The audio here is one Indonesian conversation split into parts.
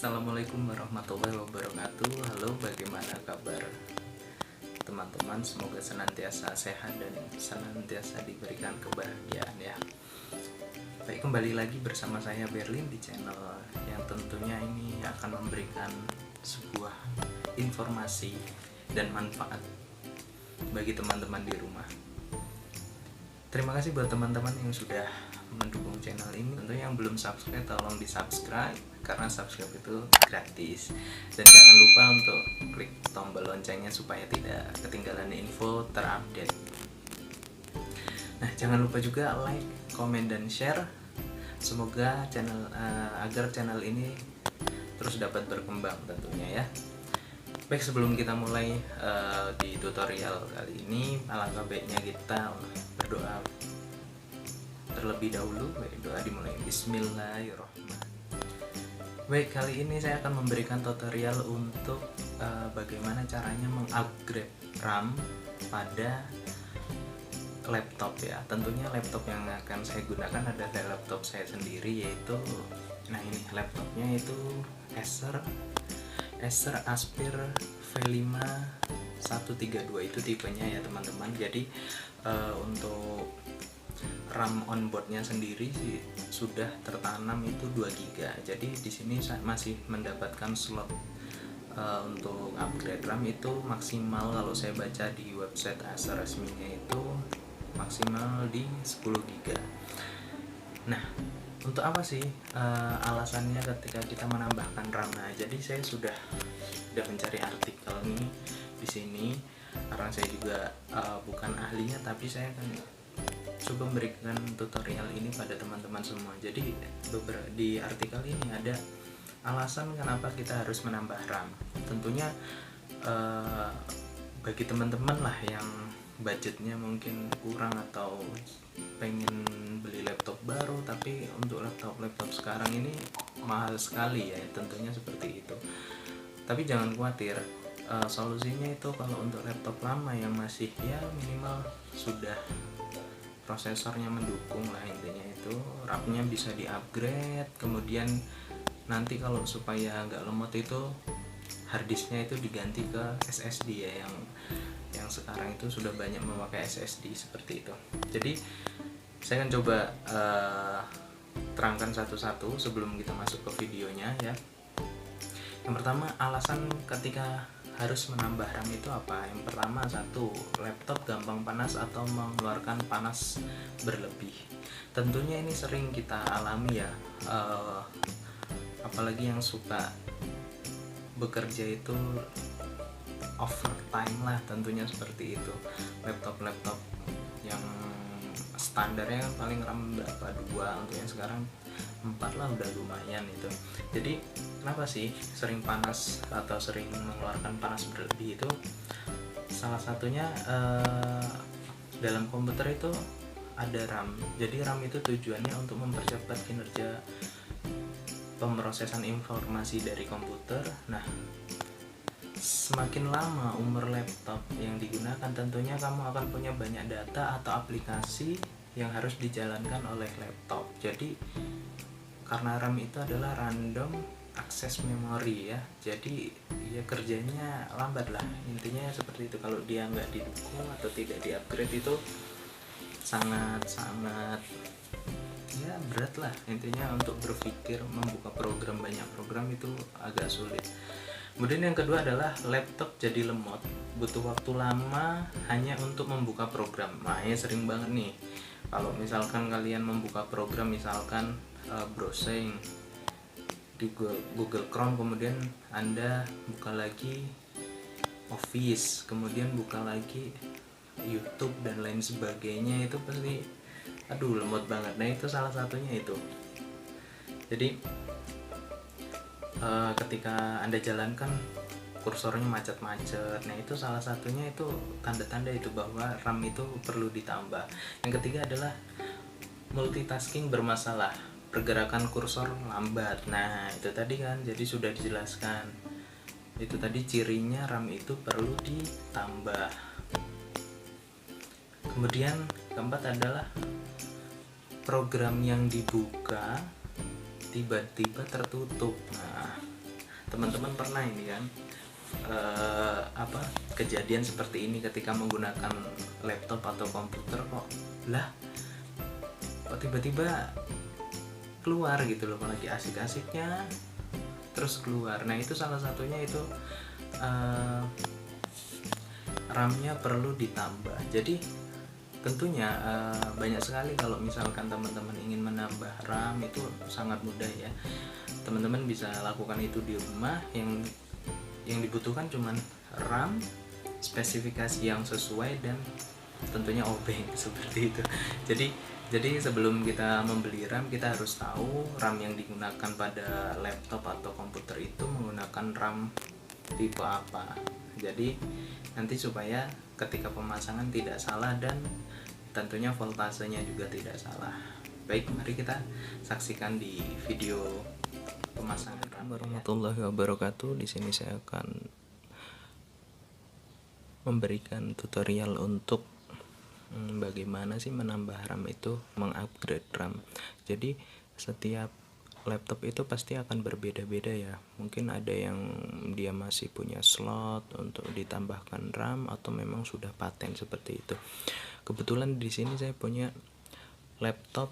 Assalamualaikum warahmatullahi wabarakatuh. Halo, bagaimana kabar teman-teman? Semoga senantiasa sehat dan senantiasa diberikan kebahagiaan ya. Baik, kembali lagi bersama saya Berlin di channel yang tentunya ini akan memberikan sebuah informasi dan manfaat bagi teman-teman di rumah. Terima kasih buat teman-teman yang sudah mendukung channel ini. Tentunya yang belum subscribe, tolong di subscribe karena subscribe itu gratis. Dan jangan lupa untuk klik tombol loncengnya supaya tidak ketinggalan info terupdate. Nah, jangan lupa juga like, komen, dan share. Semoga agar channel ini terus dapat berkembang tentunya ya. Baik, sebelum kita mulai di tutorial kali ini, alangkah baiknya kita berdoa terlebih dahulu. Baik, doa dimulai. Bismillahirrahmanirrahim. Baik, kali ini saya akan memberikan tutorial untuk bagaimana caranya mengupgrade RAM pada laptop ya. Tentunya laptop yang akan saya gunakan adalah laptop saya sendiri, yaitu ini laptopnya itu Acer Aspire V5 132 itu tipenya ya teman-teman. Jadi untuk RAM onboardnya sendiri sudah tertanam itu 2 GB. Jadi di sini saya masih mendapatkan slot untuk upgrade RAM itu maksimal, kalau saya baca di website Acer resminya itu maksimal di 10 GB. Nah, untuk apa sih alasannya ketika kita menambahkan RAM? Nah, jadi saya sudah mencari artikel nih di sini karena saya juga bukan ahlinya, tapi saya akan coba memberikan tutorial ini pada teman-teman semua. Jadi di artikel ini ada alasan kenapa kita harus menambah RAM. Tentunya bagi teman-teman lah yang budgetnya mungkin kurang atau pengen beli laptop baru, tapi untuk laptop sekarang ini mahal sekali ya, tentunya seperti itu. Tapi jangan khawatir, solusinya itu kalau untuk laptop lama yang masih ya minimal sudah prosesornya mendukung lah, intinya itu RAM-nya bisa di-upgrade. Kemudian nanti kalau supaya nggak lemot itu harddisknya itu diganti ke SSD ya, yang sekarang itu sudah banyak memakai SSD seperti itu. Jadi saya akan coba terangkan satu-satu sebelum kita masuk ke videonya ya. Yang pertama, alasan ketika harus menambah RAM itu apa? Yang pertama, satu, laptop gampang panas atau mengeluarkan panas berlebih. Tentunya ini sering kita alami ya, apalagi yang suka bekerja itu overtime lah, tentunya seperti itu. Laptop yang standarnya kan paling RAM berapa, 2, untuk yang sekarang 4 lah udah lumayan itu. Jadi kenapa sih sering panas atau sering mengeluarkan panas berlebih itu? Salah satunya dalam komputer itu ada RAM. Jadi RAM itu tujuannya untuk mempercepat kinerja pemrosesan informasi dari komputer. Nah, semakin lama umur laptop yang digunakan, tentunya kamu akan punya banyak data atau aplikasi yang harus dijalankan oleh laptop. Jadi karena RAM itu adalah random access memory ya, jadi ya kerjanya lambat lah, intinya seperti itu. Kalau dia nggak didukung atau tidak di-upgrade itu sangat ya berat lah, intinya untuk berpikir membuka program, banyak program itu agak sulit. Kemudian yang kedua adalah laptop jadi lemot, butuh waktu lama hanya untuk membuka program. Nah, ya sering banget nih kalau misalkan kalian membuka program, misalkan browsing di Google Chrome, kemudian Anda buka lagi Office, kemudian buka lagi YouTube dan lain sebagainya, itu pasti lemot banget. Nah, itu salah satunya itu. Jadi ketika Anda jalankan kursornya macet-macet, nah itu salah satunya, itu tanda-tanda itu bahwa RAM itu perlu ditambah. Yang ketiga adalah multitasking bermasalah, pergerakan kursor lambat. Nah itu tadi kan, jadi sudah dijelaskan itu tadi cirinya RAM itu perlu ditambah. Kemudian keempat adalah program yang dibuka tiba-tiba tertutup. Nah teman-teman pernah ini kan kejadian seperti ini ketika menggunakan laptop atau komputer, kok tiba-tiba keluar gitu loh, lagi asik-asiknya terus keluar. Nah itu salah satunya itu RAM-nya perlu ditambah. Jadi tentunya banyak sekali kalau misalkan teman-teman ingin menambah RAM itu sangat mudah ya. Teman-teman bisa lakukan itu di rumah. Yang dibutuhkan cuman RAM, spesifikasi yang sesuai, dan tentunya obeng seperti itu. Jadi sebelum kita membeli RAM, kita harus tahu RAM yang digunakan pada laptop atau komputer itu menggunakan RAM tipe apa. Jadi nanti supaya ketika pemasangan tidak salah dan tentunya voltasenya juga tidak salah. Baik, mari kita saksikan di video pemasangan RAM. Warahmatullahi wabarakatuh. Di sini saya akan memberikan tutorial untuk bagaimana sih menambah RAM itu, mengupgrade RAM. Jadi setiap laptop itu pasti akan berbeda-beda ya. Mungkin ada yang dia masih punya slot untuk ditambahkan RAM atau memang sudah paten seperti itu. Kebetulan di sini saya punya laptop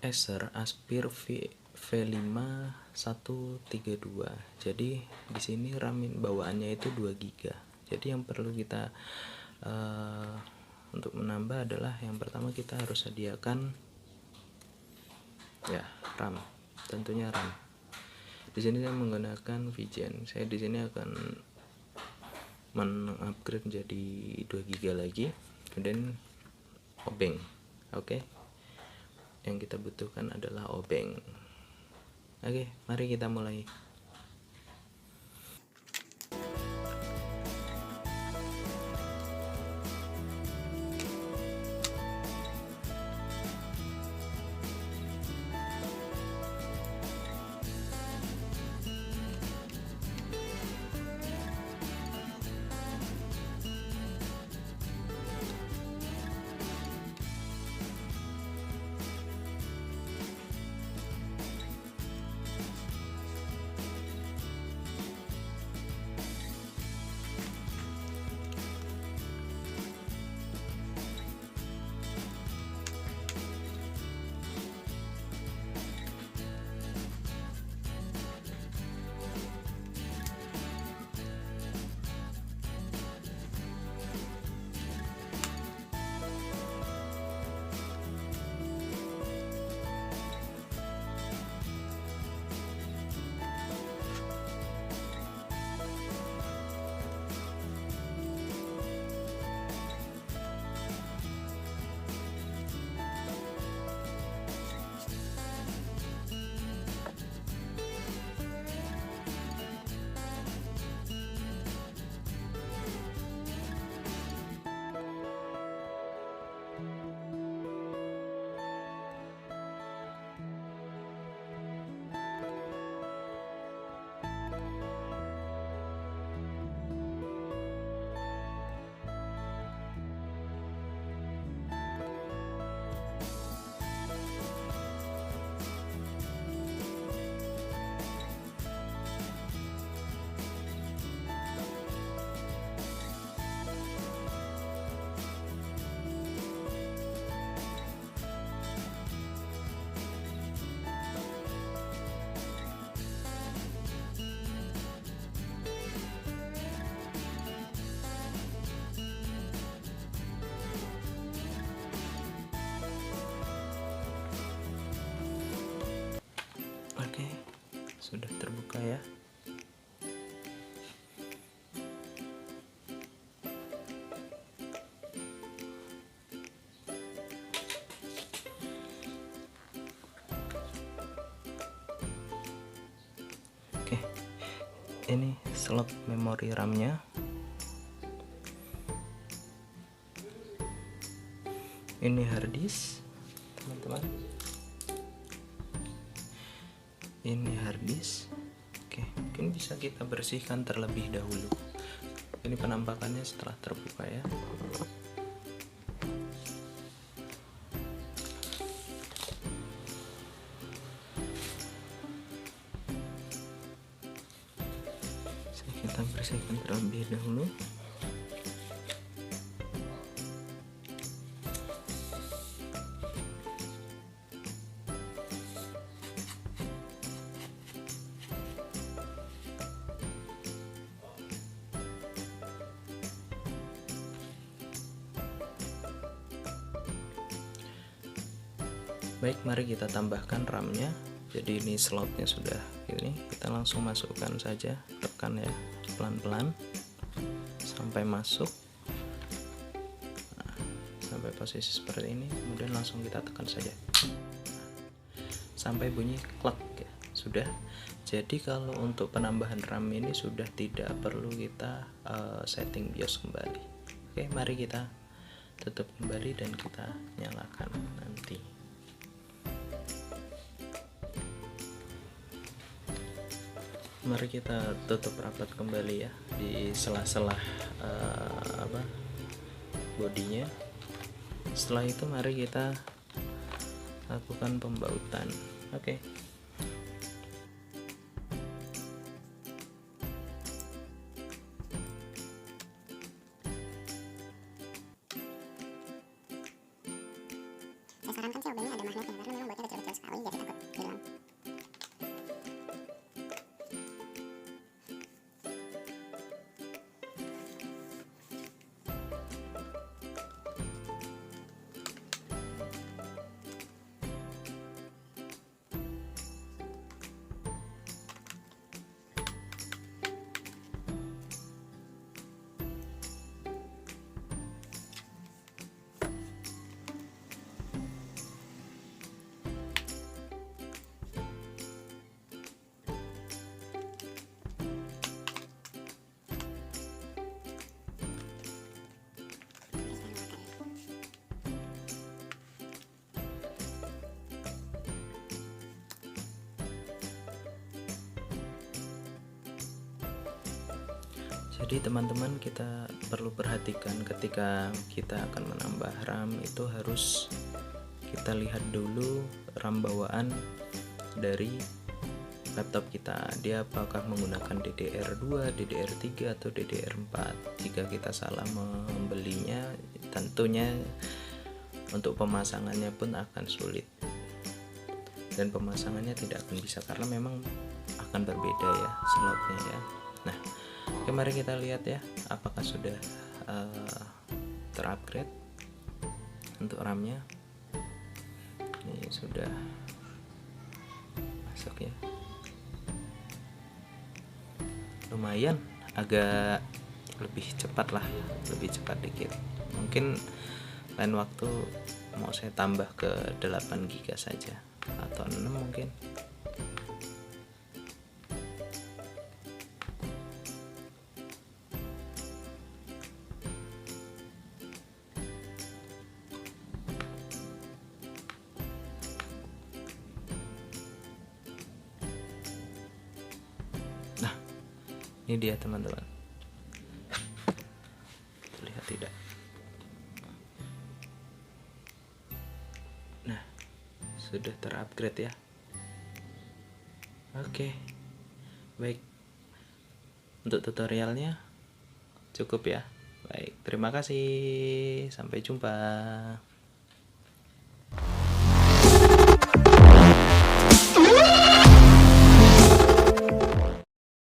Acer Aspire V5 132. Jadi di sini RAM bawaannya itu 2 GB. Jadi yang perlu kita untuk menambah adalah yang pertama kita harus sediakan ya RAM. Tentunya RAM. Di sini saya menggunakan VGen. Saya di sini akan mengupgrade menjadi 2 GB lagi. Kemudian obeng. Oke. Yang kita butuhkan adalah obeng. Oke, mari kita mulai. Sudah terbuka ya. Oke, ini slot memori RAM-nya. Ini harddisk, teman-teman. Ini harddisk. Oke, mungkin bisa kita bersihkan terlebih dahulu. Ini penampakannya setelah terbuka ya. Kita bersihkan terlebih dahulu. Baik, mari kita tambahkan RAM-nya. Jadi ini slotnya sudah ini, kita langsung masukkan saja, tekan ya pelan-pelan sampai masuk. Nah, sampai posisi seperti ini, kemudian langsung kita tekan saja sampai bunyi klak ya. Sudah. Jadi kalau untuk penambahan RAM ini sudah tidak perlu kita setting BIOS kembali. Oke, mari kita tutup kembali dan kita nyalakan nanti. Mari kita tutup rapat kembali ya di sela-sela bodinya. Setelah itu mari kita lakukan pembautan. Oke. Saya sarankan sih obengnya ada magnetnya karena memang buatnya kecil-kecil sekali, jadi takut hilang. Jadi teman-teman, kita perlu perhatikan ketika kita akan menambah RAM itu harus kita lihat dulu RAM bawaan dari laptop kita, dia apakah menggunakan DDR2, DDR3 atau DDR4. Jika kita salah membelinya, tentunya untuk pemasangannya pun akan sulit dan pemasangannya tidak akan bisa karena memang akan berbeda ya slotnya ya. Nah, oke, mari kita lihat ya apakah sudah terupgrade untuk RAM-nya. Ini sudah masuk ya, lumayan agak lebih cepat lah, lebih cepat dikit. Mungkin lain waktu mau saya tambah ke 8 GB saja atau 6 mungkin. Nah, ini dia teman-teman, terlihat tidak? Nah, sudah terupgrade ya. Oke, baik, untuk tutorialnya cukup ya. Baik, terima kasih, sampai jumpa.